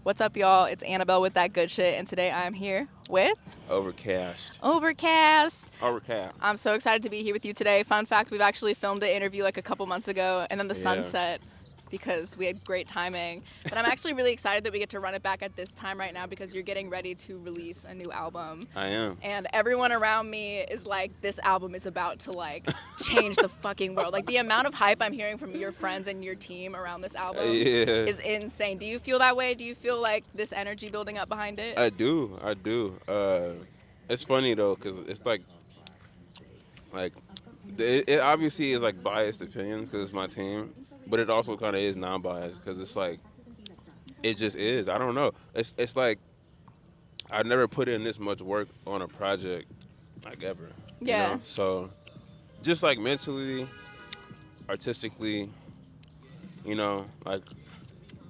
What's up, y'all? It's Annabelle with That Good Shit, and today I'm here with Overcast. Ovrkast. Overcast. I'm so excited to be here with you today. Fun fact, we've actually filmed an interview like a couple months ago, and then the sun Yeah. set because we had great timing. But I'm actually really excited that we get to run it back at this time right now because you're getting ready to release a new album. I am. And everyone around me is like, this album is about to like change the fucking world. Like the amount of hype I'm hearing from your friends and your team around this album is insane. Do you feel that way? Do you feel like this energy building up behind it? I do. It's funny though, cause it's like it obviously is like biased opinions, cause it's my team, but it also kind of is non-biased, cause it's like it just is. I don't know. It's like I never put in this much work on a project like ever. Yeah. You know? So just like mentally, artistically, like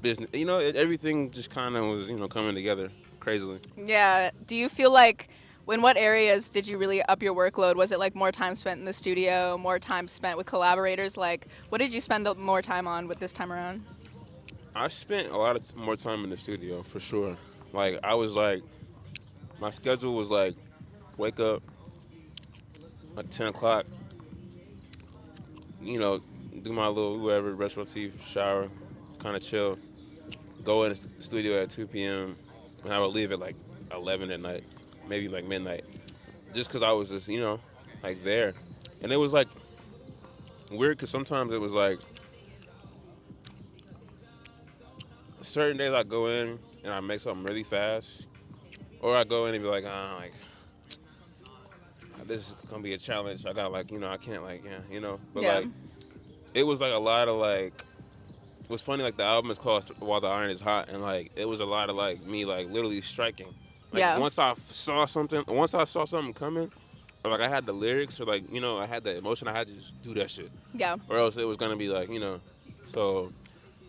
business, everything just kind of was, coming together crazily. Yeah. Do you feel like, in what areas did you really up your workload? Was it like more time spent in the studio, more time spent with collaborators? Like, what did you spend more time on with this time around? I spent a lot of more time in the studio for sure. Like I was like, my schedule was like, wake up at 10 o'clock, do my little whatever, brush my teeth, shower, kind of chill, go in the studio at 2 p.m. and I would leave at like 11 at night, maybe like midnight, just because I was just like there, and it was like weird because sometimes it was like certain days I go in and I make something really fast, or I go in and be like, this is gonna be a challenge. I got like, I can't like, but Yeah. like, it was like a lot of like, what's funny, like the album is called While the Iron is Hot, and like, it was a lot of like me like literally striking. Like Yeah. once I saw something coming, or like I had the lyrics, or like, I had the emotion, I had to just do that shit. Yeah. Or else it was gonna be like, so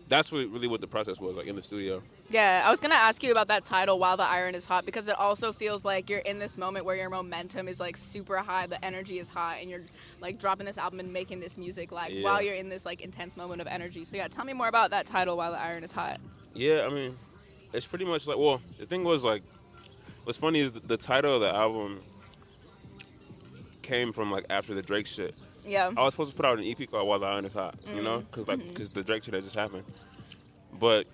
that's what the process was like in the studio. Yeah, I was gonna ask you about that title, While the Iron is Hot, because it also feels like you're in this moment where your momentum is like super high, the energy is hot, and you're like dropping this album and making this music like while you're in this like intense moment of energy. So yeah, tell me more about that title, While the Iron is Hot. Yeah, I mean, it's pretty much like, well, the thing was like, what's funny is the title of the album came from like after the Drake shit. Yeah. I was supposed to put out an EP called While the Iron is Hot, because the Drake shit had just happened, but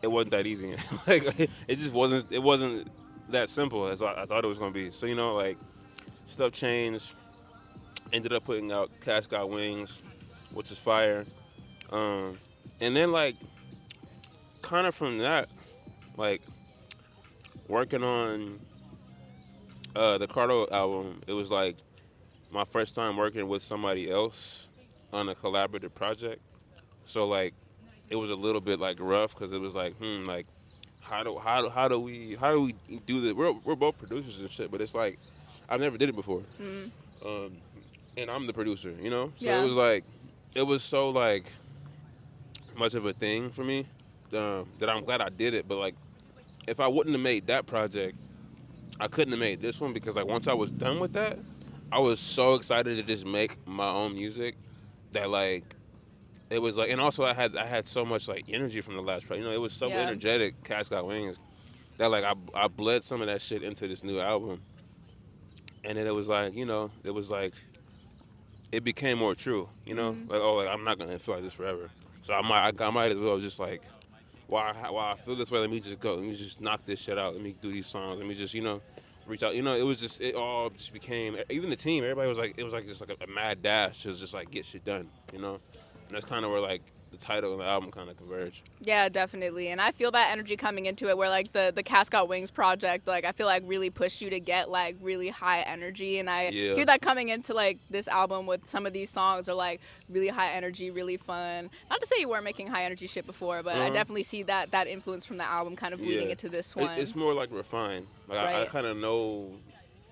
it wasn't that easy. Like it just wasn't. It wasn't that simple as I thought it was gonna be. So like stuff changed. Ended up putting out Cats Got Wings, which is fire. And then like kind of from that, like working on the Cardo album, it was like my first time working with somebody else on a collaborative project. So like it was a little bit like rough because it was like like how do we do this? We're both producers and shit, but it's like I've never did it before, and I'm the producer, So Yeah. it was like it was so like much of a thing for me that I'm glad I did it. But like if I wouldn't have made that project, I couldn't have made this one, because like once I was done with that, I was so excited to just make my own music that like it was like, and also I had so much like energy from the last project. It was so energetic, Cats Got Wings, that like I bled some of that shit into this new album, and then it was like it was like it became more true. Like I'm not gonna feel like this forever, so I might as well just like while I feel this way, let me just go, let me just knock this shit out, let me do these songs, let me just reach out. It was just, it all just became, even the team, everybody was like, it was like just like a mad dash to just like get shit done, and that's kind of where like the title of the album kind of converge. Yeah, definitely. And I feel that energy coming into it where like the Cats Got Wings project, like I feel like really pushed you to get like really high energy. And I hear that coming into like this album with some of these songs are like really high energy, really fun. Not to say you weren't making high energy shit before, but I definitely see that influence from the album kind of bleeding into this one. It's more like refined. Like I kind of know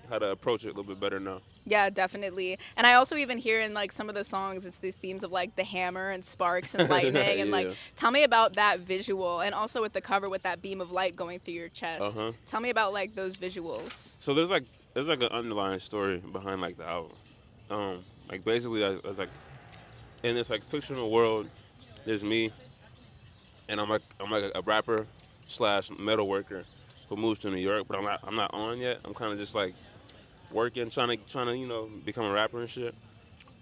how to approach it a little bit better now. Yeah, definitely. And I also even hear in like some of the songs, it's these themes of like the hammer and sparks and lightning. And like, tell me about that visual, and also with the cover with that beam of light going through your chest. Tell me about like those visuals. So there's like an underlying story behind like the album. Like basically I was like in this like fictional world, there's me, and I'm like a rapper / metal worker who moves to New York, but I'm not on yet. I'm kind of just like working, trying to become a rapper and shit.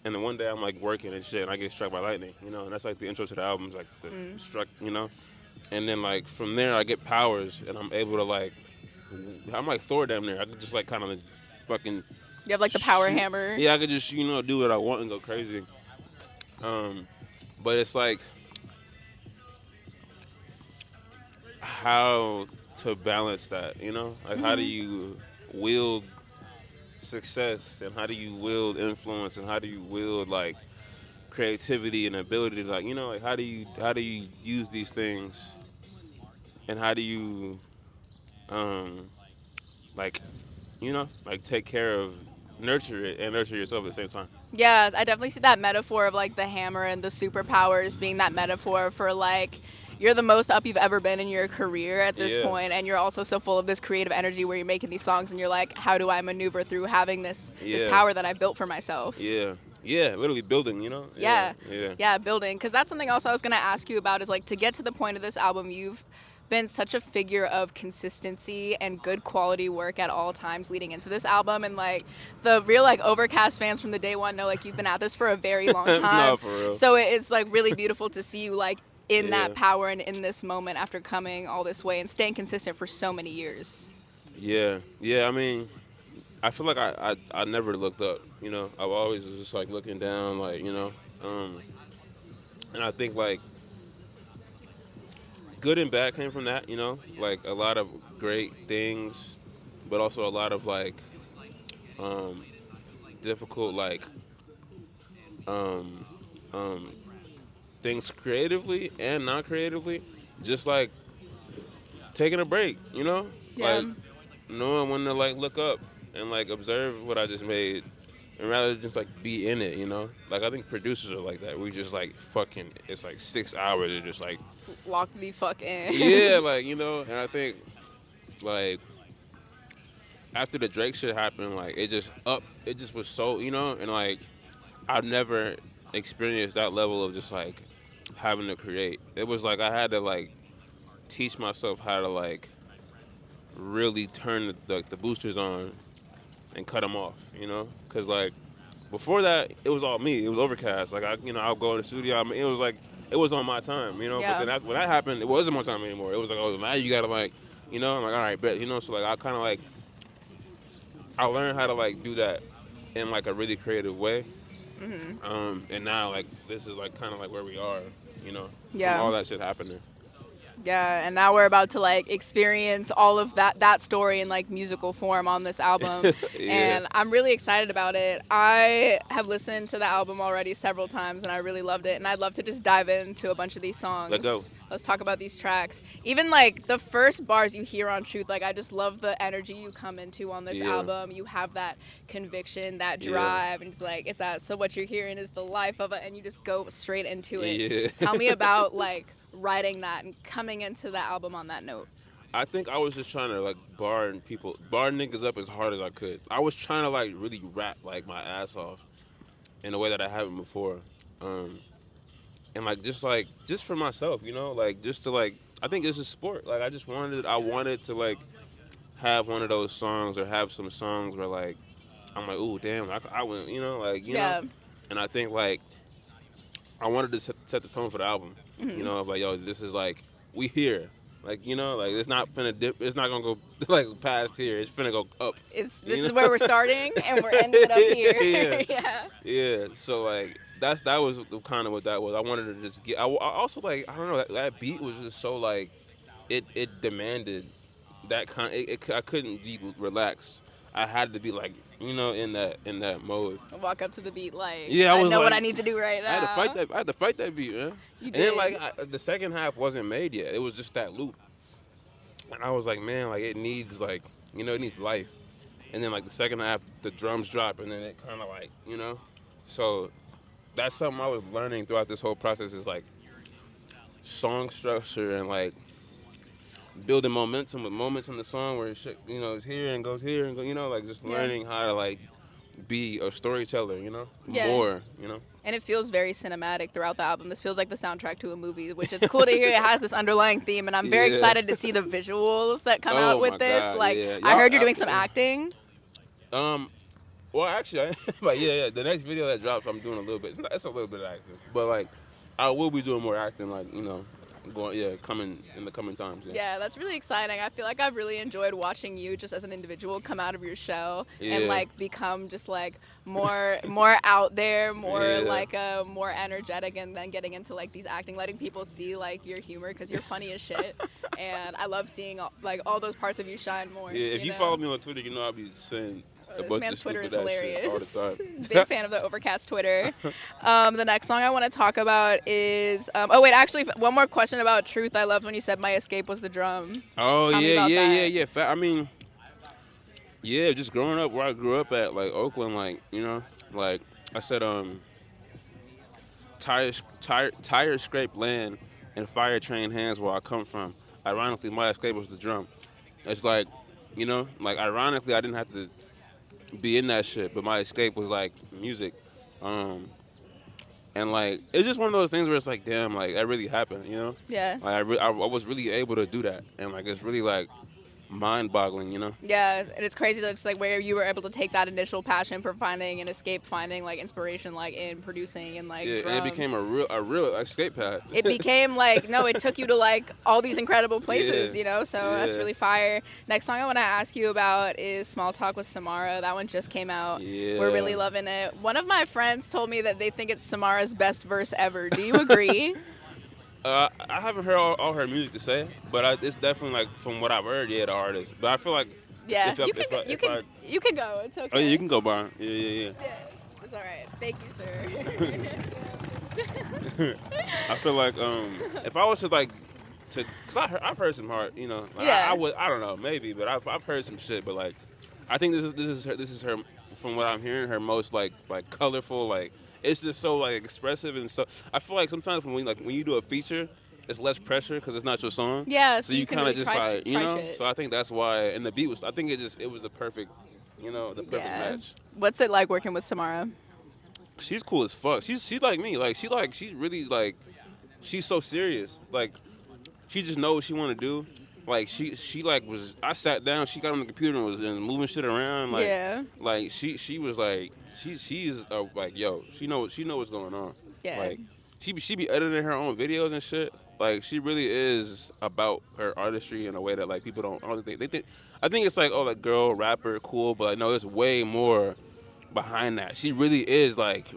And then one day I'm like working and shit, and I get struck by lightning, and that's like the intro to the album. It's like the struck. And then like from there I get powers, and I'm able to like, I'm like Thor damn near. I could just like kind of fucking. You have like the power hammer. Yeah, I could just do what I want and go crazy. But it's like how to balance that, like how do you wield success, and how do you wield influence, and how do you wield like creativity and ability to like like how do you use these things, and how do you like like take care of, nurture it and nurture yourself at the same time. Yeah, I definitely see that metaphor of like the hammer and the superpowers being that metaphor for like you're the most up you've ever been in your career at this point, and you're also so full of this creative energy where you're making these songs and you're like, how do I maneuver through having this power that I built for myself? Yeah, literally building, Yeah, building. Because that's something else I was going to ask you about is like to get to the point of this album, you've been such a figure of consistency and good quality work at all times leading into this album, and like the real like Ovrkast fans from the day one know like you've been at this for a very long time. No, for real. So it's like really beautiful to see you like in that power and in this moment after coming all this way and staying consistent for so many years. Yeah. I mean, I feel like I never looked up. I always was just like looking down, like and I think like good and bad came from that. Like a lot of great things, but also a lot of like difficult like things creatively and not creatively. Just like taking a break, like knowing when to like look up and like observe what I just made, and rather than just like be in it, Like I think producers are like that. We just like fucking, it's like 6 hours to just like lock the fuck in. Yeah, like and I think like after the Drake shit happened, like it just was so and like I've never experienced that level of just like having to create. It was like I had to like teach myself how to like really turn the boosters on and cut them off, because like before that it was all me. It was Ovrkast. Like I'll go in the studio. I mean, it was like it was on my time, But then when that happened, it wasn't my time anymore. It was like, oh, now you gotta like, I'm like, all right, bet, So like I kind of like I learned how to like do that in like a really creative way. And now like this is like kind of like where we are, from all that shit happening. Yeah, and now we're about to like experience all of that story in like musical form on this album. And I'm really excited about it. I have listened to the album already several times and I really loved it, and I'd love to just dive into a bunch of these songs. Let's go. Let's talk about these tracks. Even like the first bars you hear on Truth, like I just love the energy you come into on this album. You have that conviction, that drive, and it's like it's that, so what you're hearing is the life of it, and you just go straight into it. Tell me about like writing that and coming into the album on that note. I think I was just trying to like bar niggas up as hard as I could. I was trying to like really rap like my ass off in a way that I haven't before, and like just for myself, like just to like, I think it's a sport. Like I wanted to like have one of those songs or have some songs where like I'm like, ooh, damn, I went, and I think like I wanted to set the tone for the album. Of like, yo, this is like, we here. Like, like it's not finna dip. It's not gonna go like past here. It's finna go up. This is where we're starting and we're ending up here. Yeah. So like that was kind of what that was. I wanted to just get. I also like, I don't know, that beat was just so like it demanded that kind. I couldn't be relaxed. I had to be like, in that mode. Walk up to the beat like, I was know like, what I need to do right now. I had to fight that beat, man. You and did. then like the second half wasn't made yet. It was just that loop. And I was like, man, like it needs like, it needs life. And then like the second half, the drums drop, and then it kind of like, So that's something I was learning throughout this whole process, is like song structure and like building momentum with moments in the song where shit, is here and goes here and go, like just learning how to like be a storyteller, Yeah. more, And it feels very cinematic throughout the album. This feels like the soundtrack to a movie, which is cool to hear. It has this underlying theme, and I'm very excited to see the visuals that come out with this. God, Like, yeah. I heard you're doing some acting. Well, actually, but yeah, the next video that drops, I'm doing a little bit. It's a little bit of acting, but like, I will be doing more acting, like coming in the coming times. Yeah, that's really exciting. I feel like I've really enjoyed watching you just as an individual come out of your shell and like become just like more out there, more like more energetic, and then getting into like these acting, letting people see like your humor because you're funny as shit, and I love seeing all those parts of you shine more. Yeah, if you follow me on Twitter, I'll be saying. This man's Twitter is hilarious. All the time. Big fan of the Ovrkast Twitter. The next song I want to talk about is oh wait, actually one more question about Truth. I loved when you said my escape was the drum. Oh Tell yeah. I mean, just growing up where I grew up at, like Oakland, like like I said, tire scraped land and fire train hands where I come from. Ironically, my escape was the drum. It's like, like ironically, I didn't have to be in that shit, but my escape was like music, and like it's just one of those things where it's like, damn, like that really happened, Yeah. Like I was really able to do that, and like it's really like mind-boggling, Yeah, and it's crazy that it's like where you were able to take that initial passion for finding an escape, finding like inspiration, like in producing and like drums. And it became a real escape pad. It became like it took you to like all these incredible places, so that's really fire. Next song I want to ask you about is Small Talk with Samara. That one just came out. We're really loving it. One of my friends told me that they think it's Samara's best verse ever. Do you agree? I haven't heard all her music to say, but it's definitely like from what I've heard, the artist. But I feel like you can go. It's okay. Oh yeah, you can go, Byron. Yeah. It's all right. Thank you, sir. I feel like if I was to cause I've heard some hard, like I don't know, maybe, but I've heard some shit, but like I think this is her from what I'm hearing, her most like colorful, like. It's just so like expressive, and so I feel like sometimes when you do a feature, it's less pressure because it's not your song. Yeah, so you kind of really just try like shit. So I think that's why, and the beat was. I think it was the perfect, the perfect match. What's it like working with Samara? She's cool as fuck. She's like me. Like she's really like, she's so serious. Like she just knows what she want to do. Like she like was. I sat down. She got on the computer and was moving shit around. Like like she was like. She's like, yo, she know what's going on. Yeah. Like she be editing her own videos and shit. Like she really is about her artistry in a way that like people don't. I don't think they think. I think it's like, oh, like girl rapper, cool, but no, there's way more behind that. She really is like,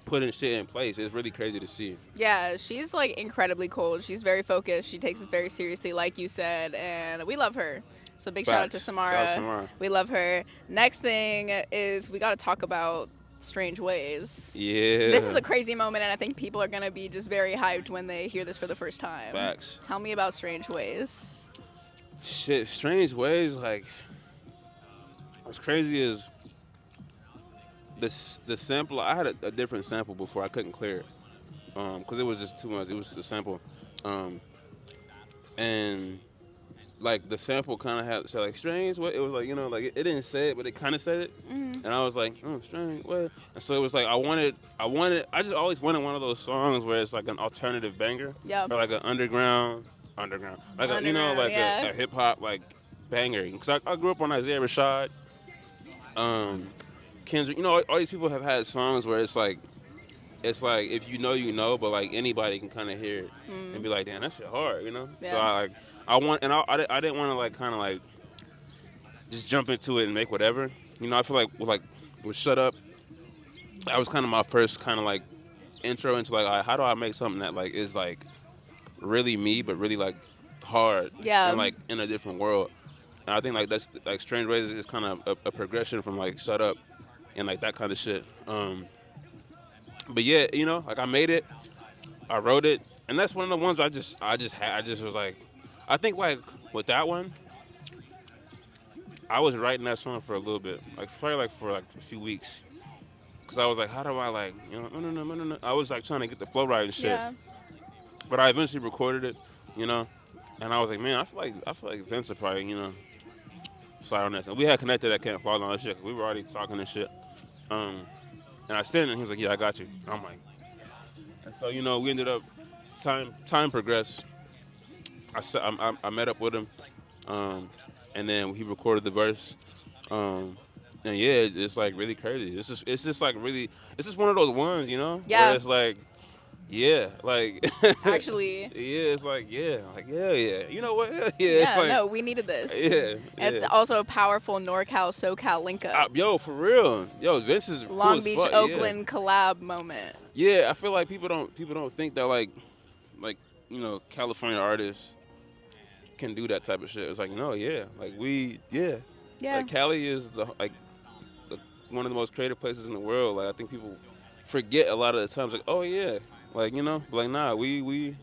putting shit in place. It's really crazy to see. Yeah, she's like incredibly cool. She's very focused. She takes it very seriously, like you said, and we love her. So big shout out to Samara. Shout out Samara. We love her. Next thing is we got to talk about Strange Ways. Yeah. This is a crazy moment, and I think people are going to be just very hyped when they hear this for the first time. Facts. Tell me about Strange Ways. Shit, Strange Ways, like, what's crazy is the sample. I had a different sample before. I couldn't clear it because it was just too much. It was a sample. And... like the sample kind of had said like strange what it was like, like it didn't say it, but it kind of said it. And I was like, oh, strange what. And so it was like I just always wanted one of those songs where it's like an alternative banger, or like an underground like a hip hop like banger. Because I grew up on Isaiah Rashad, Kendrick. All these people have had songs where it's like if you know, but like anybody can kind of hear it and be like, damn, that shit hard, Yeah. So I didn't want to like kind of like just jump into it and make whatever. I feel like with Shut Up, that was kind of my first kind of like intro into like how do I make something that like is like really me but really like hard and like in a different world. And I think like that's like Strange Ways is kind of a progression from like Shut Up and like that kind of shit. But yeah, like I made it, I wrote it, and that's one of the ones I just was like. I think like with that one, I was writing that song for a little bit, like probably for a few weeks, cause I was like, how do I like, no. I was like trying to get the flow right and shit. Yeah. But I eventually recorded it, and I was like, man, I feel like Vince would probably, slide on this. And we had connected at Camp Fall on that shit. We were already talking and shit. And I sent it, and he was like, yeah, I got you. And I'm like, and so, we ended up, time progressed. I met up with him, and then he recorded the verse. And yeah, it's like really crazy. It's just like really, it's just one of those ones, Yeah. where it's like, yeah, like Actually. yeah, it's like yeah. You know what? Yeah, it's Yeah, like no, we needed this. yeah. It's also a powerful NorCal SoCal link up. Yo, for real. Yo, Vince is cool Long as Beach, fuck. Oakland collab moment. Yeah, I feel like people don't think that like California artists can do that type of shit. It's like no, yeah, like Yeah. like Cali is one of the most creative places in the world. Like I think people forget a lot of the times. Like oh yeah, like but like nah, we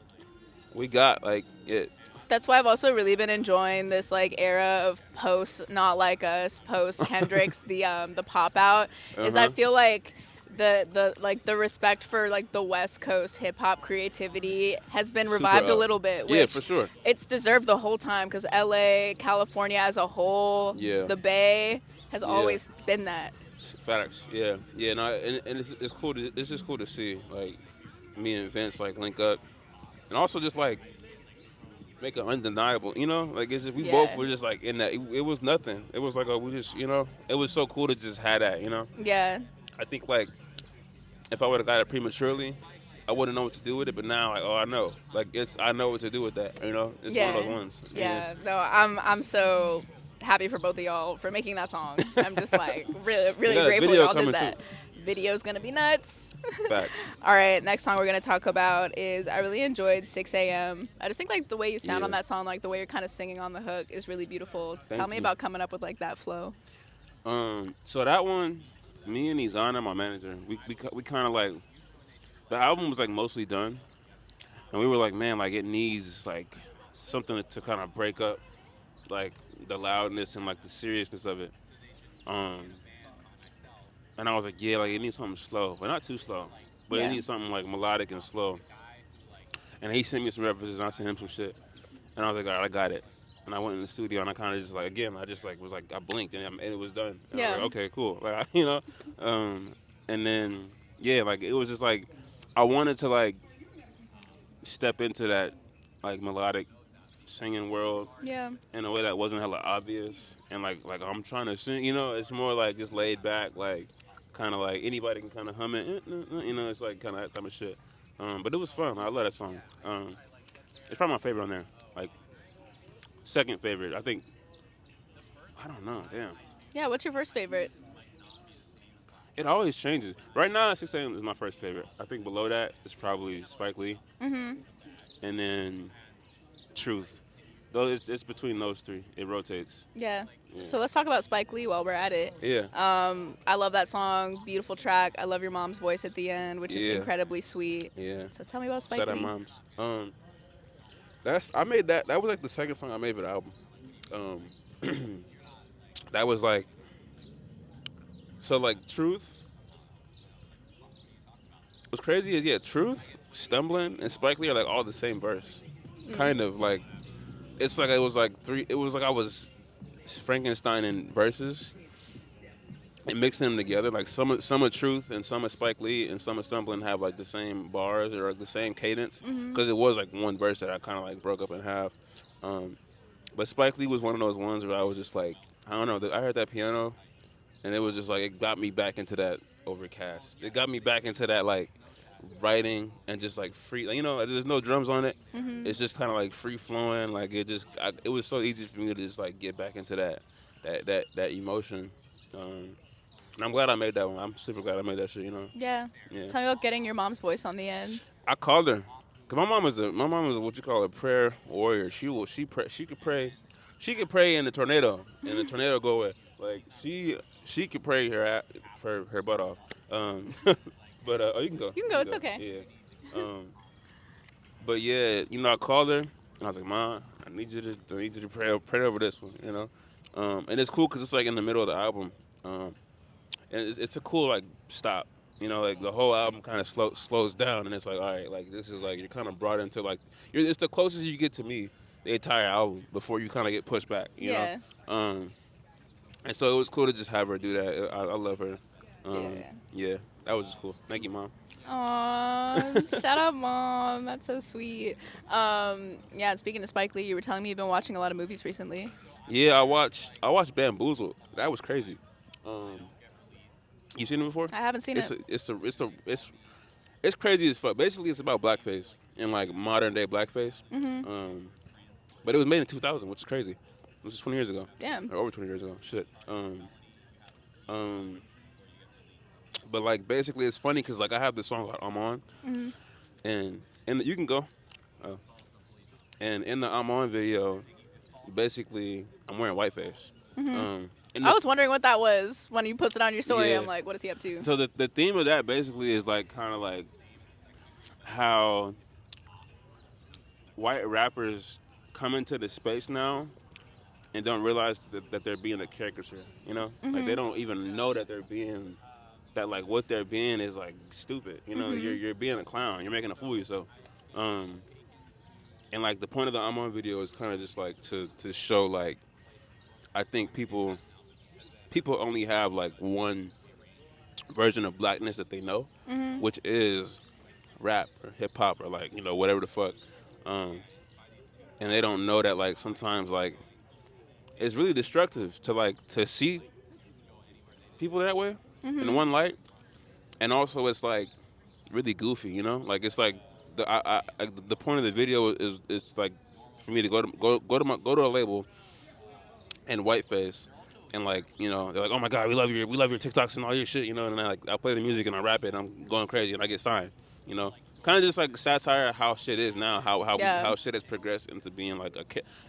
got like it. That's why I've also really been enjoying this like era of post Not Like Us, post Kendrick's the pop out. Is I feel like the respect for like the West Coast hip hop creativity has been revived a little bit. Which yeah, for sure. It's deserved the whole time because LA, California as a whole, the Bay has always been that. Facts. Yeah. No, and it's cool. It's just cool to see like me and Vince like link up, and also just like make it undeniable. Like it's just, we both were just like in that. It was nothing. It was like we just it was so cool to just have that. Yeah. I think like if I would have got it prematurely, I wouldn't know what to do with it. But now like I know. Like I know what to do with that. It's one of those ones. Yeah. No, I'm so happy for both of y'all for making that song. I'm just like really grateful y'all did that. Video's gonna be nuts. Facts. All right, next song we're gonna talk about is I really enjoyed 6 a.m. I just think like the way you sound on that song, like the way you're kind of singing on the hook is really beautiful. Tell me about coming up with like that flow. So that one, me and Izana, my manager, we kind of like the album was like mostly done, and we were like, man, like it needs like something to kind of break up like the loudness and like the seriousness of it. And I was like, yeah, like it needs something slow, but not too slow. But it needs something like melodic and slow. And he sent me some references, and I sent him some shit. And I was like, all right, I got it. And I went in the studio, and I kind of just like, again, I just like was like, I blinked, and it was done. And I was like, okay, cool. Like, and then, yeah, like it was just like, I wanted to like step into that like melodic singing world in a way that wasn't hella obvious. And like I'm trying to sing, it's more like just laid back, like, kind of like anybody can kind of hum it, it's like kind of that type of shit. But it was fun. I love that song. It's probably my favorite on there. Like, second favorite. I think, I don't know, damn. Yeah, what's your first favorite? It always changes. Right now, 6 a.m. is my first favorite. I think below that is probably Spike Lee. Mm-hmm. And then Truth. Though it's between those three. It rotates. Yeah. So let's talk about Spike Lee while we're at it. Yeah. I love that song. Beautiful track. I love your mom's voice at the end, which is incredibly sweet. Yeah. So tell me about Spike Shout Lee. out moms. I made that. That was like the second song I made for the album. That was like. So like Truth. What's crazy is Truth, Stumbling, and Spike Lee are like all the same verse. Kind of like. It's like it was like three. It was like I was Frankenstein in verses and mixing them together. Like some of Truth and some of Spike Lee and some of Stumbling have like the same bars or like the same cadence because it was like one verse that I kind of like broke up in half. But Spike Lee was one of those ones where I was just like, I don't know. I heard that piano and it was just like it got me back into that Ovrkast. It got me back into that like writing and just like free, like, there's no drums on it. It's just kind of like free flowing. Like it was so easy for me to just like get back into that emotion. And I'm glad I made that one. I'm super glad I made that shit. Yeah. Tell me about getting your mom's voice on the end. I called her, cause my mom is what you call a prayer warrior. She could pray in the tornado, and the tornado go away. Like she could pray her butt off. But you can go. You can go. It's okay. Yeah. But yeah, I called her and I was like, "Mom, I need you to pray over this one." And it's cool because it's like in the middle of the album, and it's a cool like stop. Like the whole album kind of slows down, and it's like, all right, like this is like you're kind of brought into like it's the closest you get to me the entire album before you kind of get pushed back. You know. And so it was cool to just have her do that. I love her. Yeah. Yeah, that was just cool. Thank you, Mom. Aw, shout out, Mom. That's so sweet. Yeah, and speaking of Spike Lee, you were telling me you've been watching a lot of movies recently. Yeah, I watched Bamboozled. That was crazy. Um, you seen it before? I haven't seen it. It's crazy as fuck. Basically, it's about blackface and like modern day blackface. Mm-hmm. But it was made in 2000, which is crazy. This is 20 years ago. Damn. Or over 20 years ago. Shit. Um, but like basically, it's funny because like I have this song called Aman, Mm-hmm. and you can go. And in the Aman video, basically I'm wearing whiteface. Mm-hmm. I was wondering what that was when you posted on your story. Yeah. I'm like, what is he up to? So the theme of that basically is like kind of like how white rappers come into the space now and don't realize that they're being a caricature, you know? Mm-hmm. Like they don't even know that they're being, that like what they're being is like stupid, you know? Mm-hmm. You're being a clown, you're making a fool of yourself. And like the point of the I'm On video is kind of just like to show like, I think people only have like one version of blackness that they know, Mm-hmm. which is rap or hip hop or like, you know, whatever the fuck. And they don't know that like sometimes like it's really destructive to like to see people that way in one light, and also it's like really goofy, you know. Like it's like the point of the video is it's like for me to go to a label and whiteface, and like you know they're like, oh my god, we love your TikToks and all your shit, you know. And I play the music and I rap it and I'm going crazy and I get signed, you know. Kind of just like satire of how shit is now, how shit has progressed into being like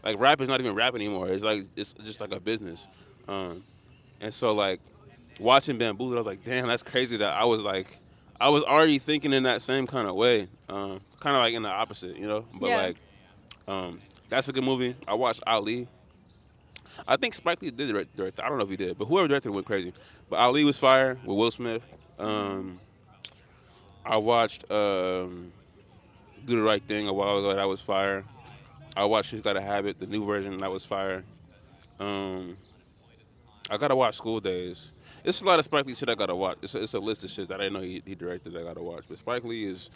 like rap is not even rap anymore. It's like it's just like a business, and so like watching Bamboozled, I was like, damn, that's crazy that I was already thinking in that same kind of way, kind of like in the opposite, you know. But like, that's a good movie. I watched Ali. I think Spike Lee did direct. I don't know if he did, but whoever directed it went crazy. But Ali was fire with Will Smith. I watched Do the Right Thing a while ago. That was fire. I watched She's Gotta Have It, the new version. That was fire. I gotta watch School Days. It's a lot of Spike Lee shit I gotta watch. It's a list of shit that I didn't know he directed that I gotta watch. But Spike Lee is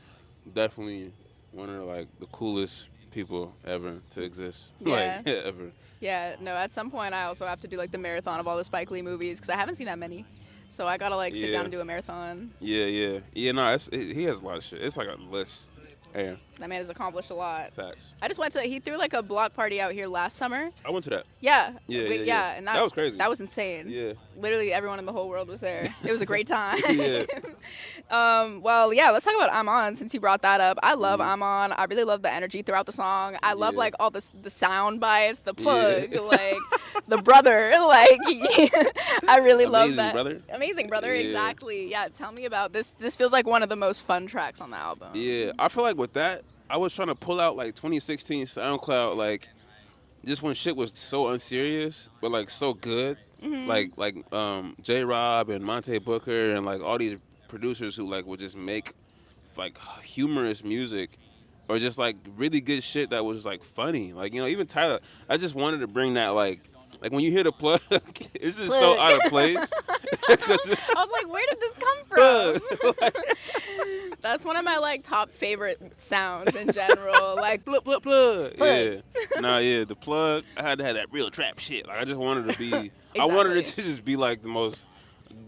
definitely one of like the coolest people ever to exist. Yeah. Like ever. Yeah, no, at some point I also have to do like the marathon of all the Spike Lee movies because I haven't seen that many. So I gotta like sit down and do a marathon. Yeah. No, he has a lot of shit. It's like a list. Yeah. That man has accomplished a lot. Facts. I just went to, he threw like a block party out here last summer. I went to that. Yeah. Yeah. And that was crazy. That was insane. Yeah. Literally everyone in the whole world was there. It was a great time. Yeah. Well, yeah, let's talk about Aman since you brought that up. I love Aman. I really love the energy throughout the song. I love like all the sound bites, the plug, like the brother, like I really love that. Amazing brother, exactly. Yeah, tell me about this. This feels like one of the most fun tracks on the album. Yeah, I feel like with that, I was trying to pull out like 2016 SoundCloud, like just when shit was so unserious but like so good, like J. Rob and Monte Booker and like all these producers who like would just make like humorous music or just like really good shit that was like funny, like you know even Tyler. I just wanted to bring that like when you hear the plug, it's just so out of place. I was like, where did this come from? That's one of my like top favorite sounds in general. Like plug. Yeah. The plug. I had to have that real trap shit. Like I just wanted to be. Exactly. I wanted it to just be like the most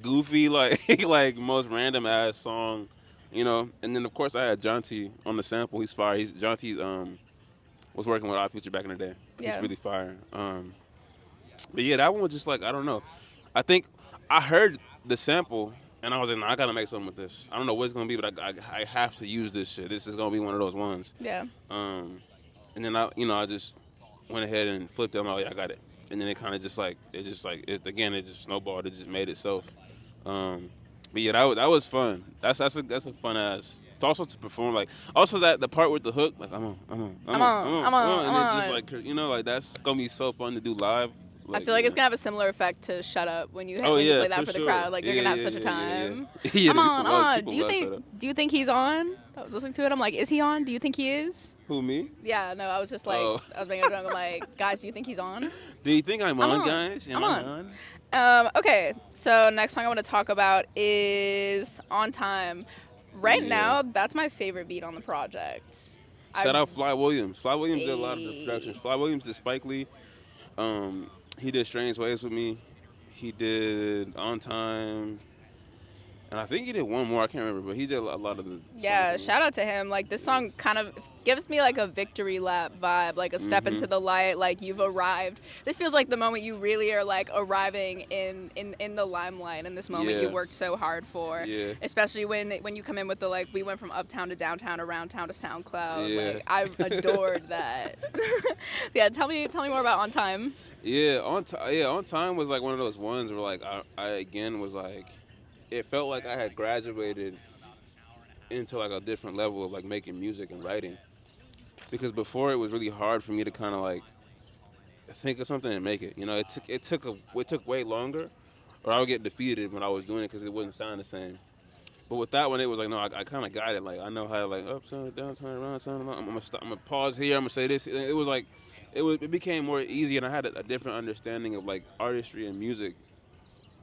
goofy, like most random ass song, you know. And then of course I had John T on the sample. He's fire. John T was working with Odd Future back in the day. He's really fire. But yeah, that one was just like, I don't know. I think I heard the sample and I was like, nah, I gotta make something with this. I don't know what it's gonna be, but I have to use this shit. This is gonna be one of those ones. Yeah. And then I just went ahead and flipped it. I'm like, yeah, I got it. And then it kind of just it just snowballed. It just made itself. But yeah, that was fun. That's a fun ass. It's also to perform like that the part with the hook like I'm on, and it just like you know like that's gonna be so fun to do live I feel like it's gonna have a similar effect to "Shut Up" when you play that for the crowd. Like you're gonna have such a time. Aman, do you think he's on? I was listening to it. I'm like, is he on? Do you think he is? Who, me? Yeah, no. I was just like, I was making a joke. I'm like, guys, do you think he's on? Do you think I'm on, guys? Am I on? Okay, so next song I want to talk about is "On Time." Right now, that's my favorite beat on the project. Shout out Fly Williams. Fly Williams did a lot of the productions. Fly Williams did Spike Lee. He did Strange Ways with me. He did On Time. And I think he did one more. I can't remember, but he did a lot of the. Yeah, shout out to him. Like this song kind of gives me like a victory lap vibe, like a step into the light. Like you've arrived. This feels like the moment you really are like arriving in the limelight. In this moment you worked so hard for. Yeah. Especially when you come in with the like we went from uptown to downtown, around town to SoundCloud. Yeah. Like I adored that. Yeah, tell me more about On Time. Yeah, On Time was like one of those ones where like I again was like. It felt like I had graduated into like a different level of like making music and writing, because before it was really hard for me to kind of like think of something and make it. You know, it took way longer, or I would get defeated when I was doing it because it wouldn't sound the same. But with that one, it was like no, I kind of got it. Like I know how to like up, turn, down, turn around, turn around. I'm gonna stop. I'm gonna pause here. I'm gonna say this. It was like it became more easy, and I had a different understanding of like artistry and music.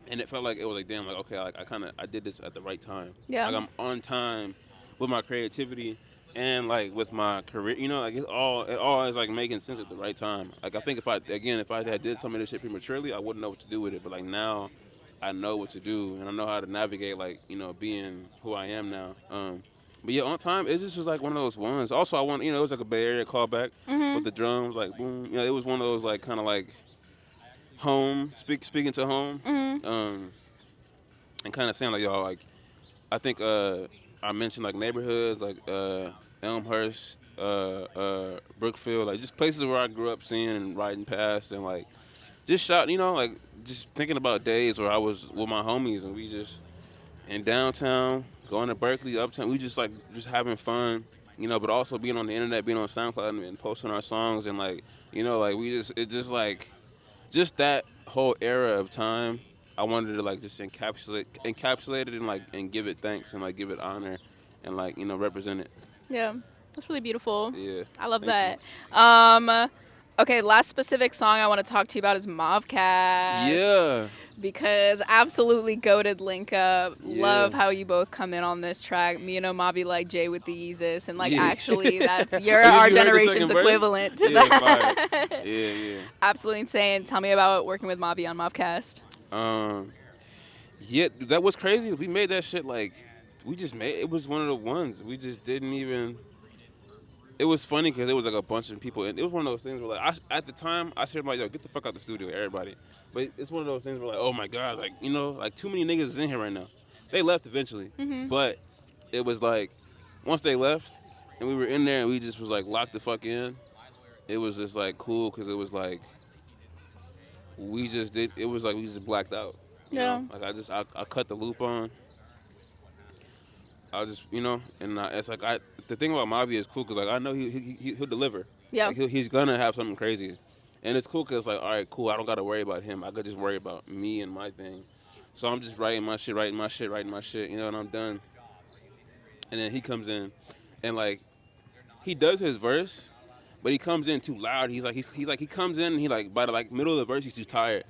And it felt like it was like, damn, like, okay, like I did this at the right time. Yeah. Like I'm on time with my creativity and like with my career, you know, like it all is like making sense at the right time. Like I think if I had did some of this shit prematurely, I wouldn't know what to do with it. But like now I know what to do and I know how to navigate like, you know, being who I am now. But yeah, On Time, it just was like one of those ones. Also I want, you know, it was like a Bay Area callback with the drums, like boom. You know, it was one of those like kind of like home, speaking to home, and kind of saying like y'all like, I think I mentioned like neighborhoods like Elmhurst, Brookfield, like just places where I grew up seeing and riding past and like just shot, you know, like just thinking about days where I was with my homies and we just in downtown, going to Berkeley, uptown, we just like just having fun, you know, but also being on the internet, being on SoundCloud and posting our songs and like, you know, like just that whole era of time, I wanted to like just encapsulate it and like and give it thanks and like give it honor and like, you know, represent it. Yeah, that's really beautiful. Yeah, I love that. Okay, last specific song I want to talk to you about is MAVKAST. Yeah. Because absolutely goated link up. Yeah. Love how you both come in on this track. Me and Mavi like Jay with the Yeezus. And like actually you're our generation's equivalent to that. Yeah. Absolutely insane. Tell me about working with Mavi on MAVKAST. Yeah, that was crazy. We made that shit like it was one of the ones. We just didn't even. It was funny because it was like a bunch of people, and it was one of those things where like at the time I said like, yo, get the fuck out the studio, everybody. But it's one of those things where like, oh my god, like, you know, like too many niggas is in here right now. They left eventually, but it was like once they left and we were in there and we just was like locked the fuck in. It was just like cool because it was like we just blacked out. You know? Like I cut the loop on. I just, you know, and it's like the thing about Mavi is cool because like I know he'll deliver. Yeah. Like he's gonna have something crazy, and it's cool because like, all right, cool. I don't gotta worry about him. I could just worry about me and my thing. So I'm just writing my shit, you know, and I'm done. And then he comes in, and like he does his verse, but he comes in too loud. He comes in and he like by the like middle of the verse he's too tired,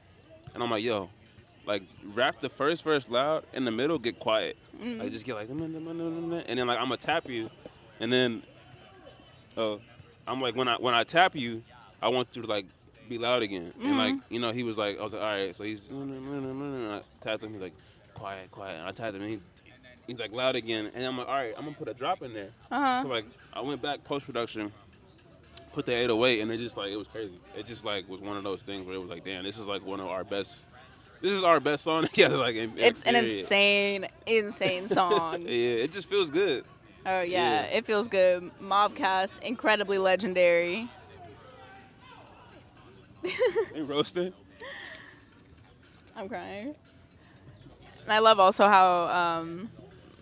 and I'm like, yo, like rap the first verse loud, in the middle get quiet. Like just get like, and then like I'm gonna tap you, and then I'm like when I tap you, I want you to like be loud again. And like, you know, he was like, I was like, all right, so he's and I tapped him, he's like quiet, and I tapped him and he's like loud again, and I'm like, all right, I'm gonna put a drop in there. So like I went back post production, put the 808, and it was crazy. It just like was one of those things where it was like, damn, this is like one of our best. This is our best song together. Like it's an insane song. Yeah, it just feels good. Oh yeah, it feels good. MAVKAST, incredibly legendary. They roasting. I'm crying. And I love also how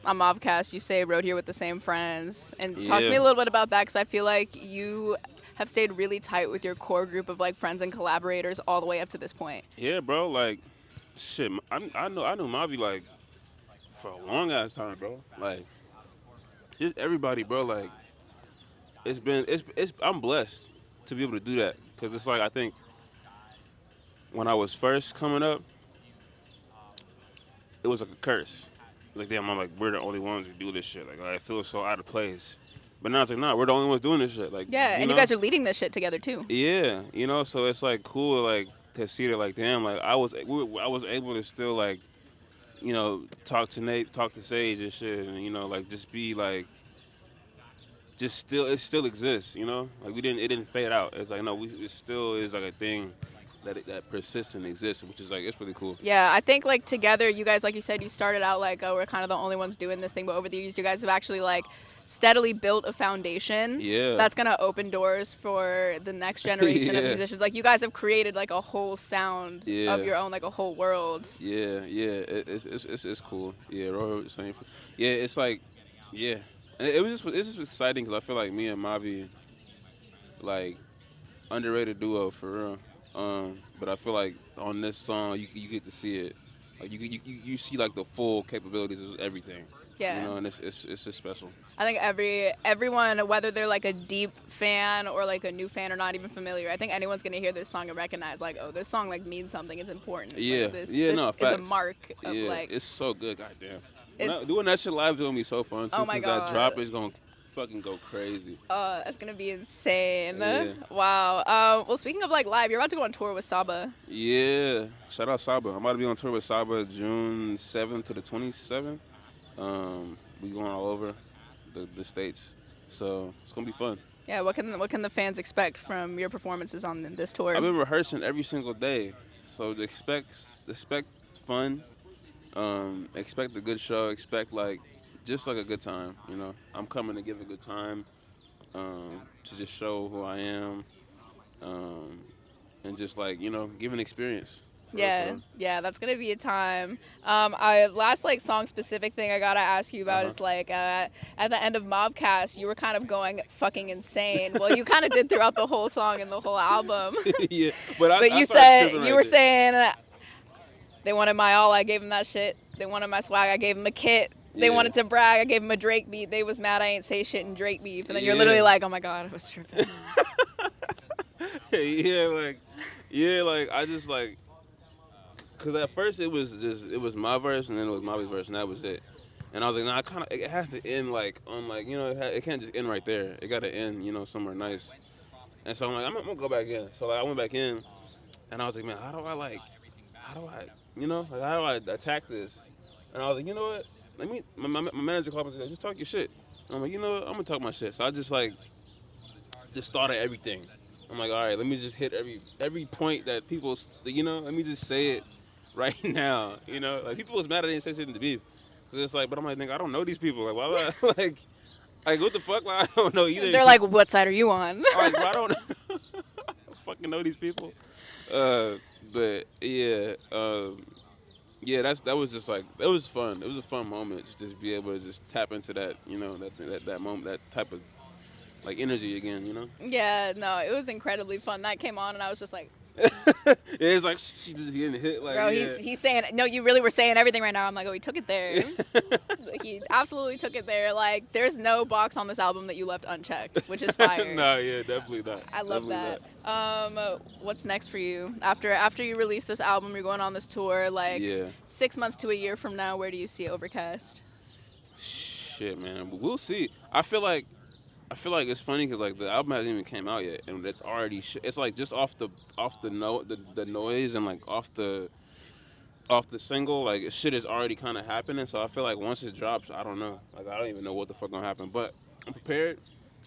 on MAVKAST you say "Rode here with the same friends," and talk to me a little bit about that because I feel like you have stayed really tight with your core group of like friends and collaborators all the way up to this point. Yeah, bro. Like, shit. I knew MAVI like for a long ass time, bro. Like, just everybody, bro. Like, it's. I'm blessed to be able to do that because it's like I think when I was first coming up, it was like a curse. Like, damn, I'm like, we're the only ones who do this shit. Like, I feel so out of place. But now it's like, nah, we're the only ones doing this shit. Like, yeah, and you guys are leading this shit together too. Yeah, so it's like cool, like to see that, like, damn, like I was able to still like, talk to Nate, talk to Sage and shit, and like just be like, it still exists, like it didn't fade out. It's like no, it still is like a thing that persists and exists, which is like it's really cool. Yeah, I think like together, you guys, like you said, you started out like, oh, we're kind of the only ones doing this thing, but over the years, you guys have actually like steadily built a foundation that's gonna open doors for the next generation of musicians. Like you guys have created like a whole sound of your own, like a whole world. It's cool. Yeah, Roy was saying, it's like, and it's just exciting because I feel like me and MAVI, like, underrated duo for real. But I feel like on this song you get to see it, like you see like the full capabilities of everything. Yeah. And it's just special. I think everyone, whether they're like a deep fan or like a new fan or not even familiar, I think anyone's gonna hear this song and recognize like, oh, this song like means something. It's important. Yeah. Like, this is a mark of like. It's so good. Goddamn. Doing that shit live is gonna be so fun too. Oh my God. That drop is gonna fucking go crazy. That's gonna be insane. Yeah. Wow. Well, speaking of like live, you're about to go on tour with Saba. Yeah. Shout out Saba. I'm about to be on tour with Saba June 7th to the 27th. We going all over the states, so it's gonna be fun. Yeah. What can the fans expect from your performances on this tour? I've been rehearsing every single day, so expect fun. Expect a good show. Expect like just like a good time. I'm coming to give a good time, to just show who I am, and just like give an experience. Yeah, that's gonna be a time. Last like song specific thing I gotta ask you about is like at the end of MAVKAST, you were kind of going fucking insane. Well, you kind of did throughout the whole song and the whole album. Yeah, but you said you were saying they wanted my all, I gave them that shit. They wanted my swag, I gave them a kit. They wanted to brag, I gave them a Drake beat. They was mad I ain't say shit in Drake beef, and then you're literally like, oh my God, I was tripping. like I just like. Because at first it was my verse and then it was MAVI's verse and that was it. And I was like, nah, it has to end like on like, it can't just end right there. It got to end, somewhere nice. And so I'm like, I'm going to go back in. So like I went back in and I was like, man, how do I attack this? And I was like, you know what? My manager called me and said, just talk your shit. And I'm like, you know what? I'm going to talk my shit. So I just like, thought of everything. I'm like, all right, let me just hit every point that people, let me just say it right now, like people was mad I didn't say shit in the beef, so it's like, but I'm like, nigga, I don't know these people, like, why would I, like what the fuck, like, I don't know either. They're like, what side are you on? Like, well, I don't fucking know these people, but yeah, that was just like, it was fun. It was a fun moment just to be able to just tap into that, that moment, that type of like energy again, Yeah, no, it was incredibly fun. That came on and I was just like. It's like she just getting hit like. Bro, he's saying no. You really were saying everything right now. I'm like, oh, he took it there. Like, he absolutely took it there. Like, there's no box on this album that you left unchecked, which is fire. No, yeah, definitely not. I love that. What's next for you after you release this album? You're going on this tour. Like 6 months to a year from now, where do you see Ovrkast? Shit, man, but we'll see. I feel like it's funny because like the album hasn't even came out yet, and it's already it's like just off the noise and like off the single, like shit is already kind of happening. So I feel like once it drops, I don't know, like I don't even know what the fuck gonna happen. But I'm prepared.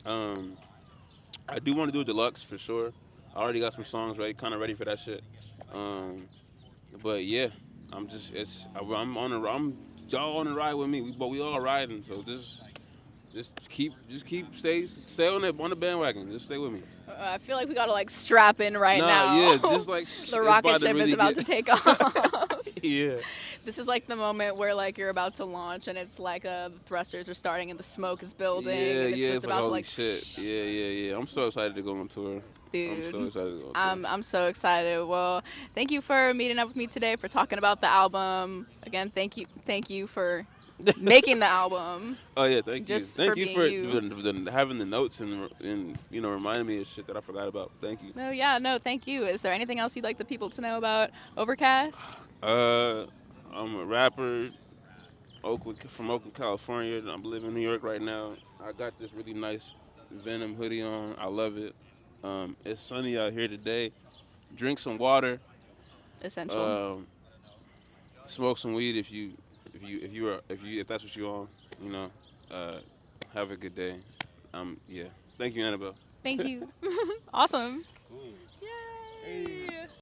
I do want to do a deluxe for sure. I already got some songs ready for that shit. But yeah, y'all on the ride with me. We all riding, so stay on the bandwagon. Just stay with me. I feel like we gotta like strap in now. Yeah, just like the rocket ship is about to take off. Yeah. This is like the moment where like you're about to launch and it's like the thrusters are starting and the smoke is building. Yeah, and it's like, about holy to like shit. Yeah. I'm so excited to go on tour. Dude, I'm so excited to go on tour. I'm so excited. Well, thank you for meeting up with me today, for talking about the album. Again, thank you for making the album. Oh yeah, thank you. Just Thank for you being for you. having the notes and reminding me of shit that I forgot about. Thank you. No, yeah, no, thank you. Is there anything else you'd like the people to know about Ovrkast? I'm a rapper, from Oakland, California. I'm living in New York right now. I got this really nice Venom hoodie on. I love it. It's sunny out here today. Drink some water. Essential. Smoke some weed if that's what you on. You know. Have a good day. Yeah. Thank you, Annabelle. Thank you. Awesome. Cool. Yay. Hey.